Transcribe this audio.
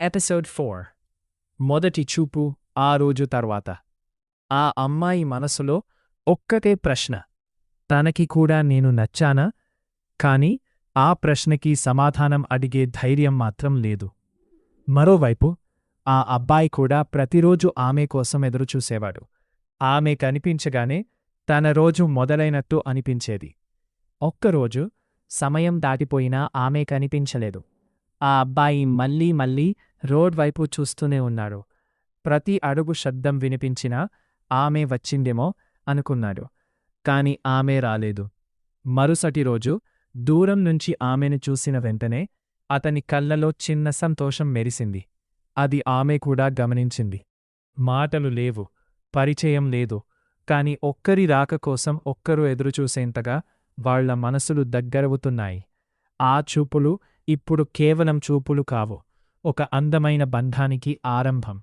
Episode 4 మొదటి చూపు ఆ రోజు తర్వాత ఆ అమ్మాయి మనసులో ఒక్కటే ప్రశ్న. తనకి కూడా నేను నచ్చానా? కాని ఆ ప్రశ్నకి సమాధానం అడిగే ధైర్యం మాత్రం లేదు. మరోవైపు ఆ అబ్బాయి కూడా ప్రతిరోజు ఆమె కోసం ఎదురుచూసేవాడు. ఆమె కనిపించగానే తన రోజు మొదలైనట్టు అనిపించేది. ఒక్కరోజు సమయం దాటిపోయినా ఆమె కనిపించలేదు. ఆ అబ్బాయి మళ్ళీ మళ్ళీ రోడ్ వైపు చూస్తూనే ఉన్నాడు. ప్రతి అడుగు శబ్దం వినిపించినా ఆమె వచ్చిందేమో అనుకున్నాడు. కాని ఆమె రాలేదు. మరుసటి రోజు దూరం నుంచి ఆమెను చూసిన వెంటనే అతని కళ్ళలో చిన్న సంతోషం మెరిసింది. అది ఆమె కూడా గమనించింది. మాటలు లేవు, పరిచయం లేదు, కాని ఒక్కరి రాక కోసం ఒక్కరు ఎదురుచూసేంతగా వాళ్ల మనసులు దగ్గరవుతున్నాయి. ఆ చూపులు ఇప్పుడు కేవలం చూపులు కావు, ఒక అందమైన బంధానికి ఆరంభం.